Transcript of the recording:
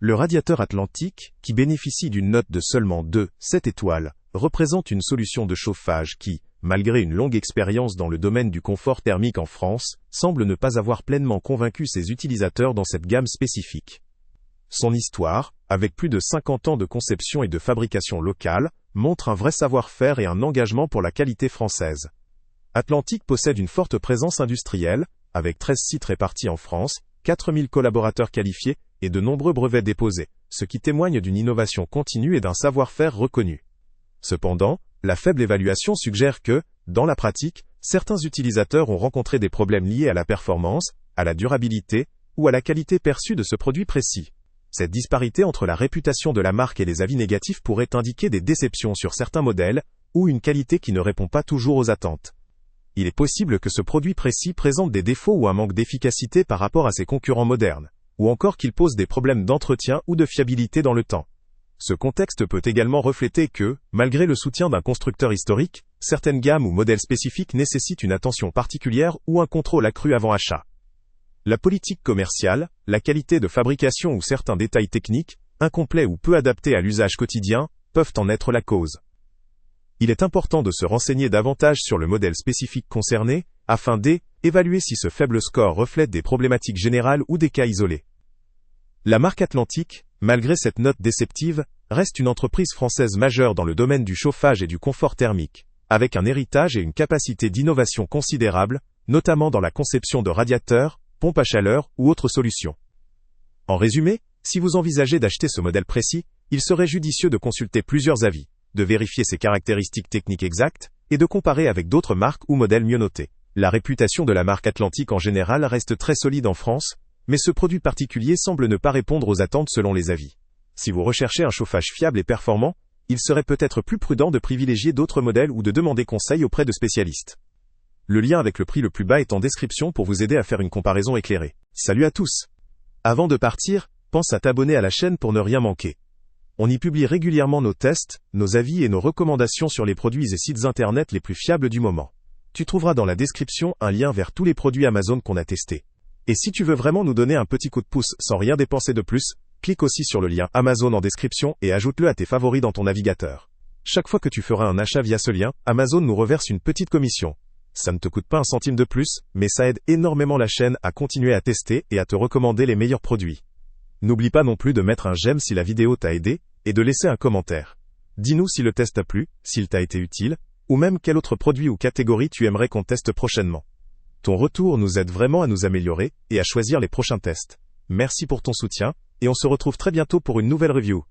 Le radiateur Atlantique, qui bénéficie d'une note de seulement 2,7 étoiles, représente une solution de chauffage qui, malgré une longue expérience dans le domaine du confort thermique en France, semble ne pas avoir pleinement convaincu ses utilisateurs dans cette gamme spécifique. Son histoire, avec plus de 50 ans de conception et de fabrication locale, montre un vrai savoir-faire et un engagement pour la qualité française. Atlantique possède une forte présence industrielle, avec 13 sites répartis en France, 4000 collaborateurs qualifiés et de nombreux brevets déposés, ce qui témoigne d'une innovation continue et d'un savoir-faire reconnu. Cependant, la faible évaluation suggère que, dans la pratique, certains utilisateurs ont rencontré des problèmes liés à la performance, à la durabilité ou à la qualité perçue de ce produit précis. Cette disparité entre la réputation de la marque et les avis négatifs pourrait indiquer des déceptions sur certains modèles, ou une qualité qui ne répond pas toujours aux attentes. Il est possible que ce produit précis présente des défauts ou un manque d'efficacité par rapport à ses concurrents modernes, ou encore qu'il pose des problèmes d'entretien ou de fiabilité dans le temps. Ce contexte peut également refléter que, malgré le soutien d'un constructeur historique, certaines gammes ou modèles spécifiques nécessitent une attention particulière ou un contrôle accru avant achat. La politique commerciale, la qualité de fabrication ou certains détails techniques, incomplets ou peu adaptés à l'usage quotidien, peuvent en être la cause. Il est important de se renseigner davantage sur le modèle spécifique concerné, afin d'évaluer si ce faible score reflète des problématiques générales ou des cas isolés. La marque Atlantique, malgré cette note déceptive, reste une entreprise française majeure dans le domaine du chauffage et du confort thermique, avec un héritage et une capacité d'innovation considérable, notamment dans la conception de radiateurs, pompes à chaleur ou autres solutions. En résumé, si vous envisagez d'acheter ce modèle précis, il serait judicieux de consulter plusieurs avis, de vérifier ses caractéristiques techniques exactes, et de comparer avec d'autres marques ou modèles mieux notés. La réputation de la marque Atlantique en général reste très solide en France, mais ce produit particulier semble ne pas répondre aux attentes selon les avis. Si vous recherchez un chauffage fiable et performant, il serait peut-être plus prudent de privilégier d'autres modèles ou de demander conseil auprès de spécialistes. Le lien avec le prix le plus bas est en description pour vous aider à faire une comparaison éclairée. Salut à tous! Avant de partir, pense à t'abonner à la chaîne pour ne rien manquer. On y publie régulièrement nos tests, nos avis et nos recommandations sur les produits et sites internet les plus fiables du moment. Tu trouveras dans la description un lien vers tous les produits Amazon qu'on a testés. Et si tu veux vraiment nous donner un petit coup de pouce sans rien dépenser de plus, clique aussi sur le lien Amazon en description et ajoute-le à tes favoris dans ton navigateur. Chaque fois que tu feras un achat via ce lien, Amazon nous reverse une petite commission. Ça ne te coûte pas un centime de plus, mais ça aide énormément la chaîne à continuer à tester et à te recommander les meilleurs produits. N'oublie pas non plus de mettre un j'aime si la vidéo t'a aidé, et de laisser un commentaire. Dis-nous si le test t'a plu, s'il t'a été utile, ou même quel autre produit ou catégorie tu aimerais qu'on teste prochainement. Ton retour nous aide vraiment à nous améliorer, et à choisir les prochains tests. Merci pour ton soutien, et on se retrouve très bientôt pour une nouvelle review.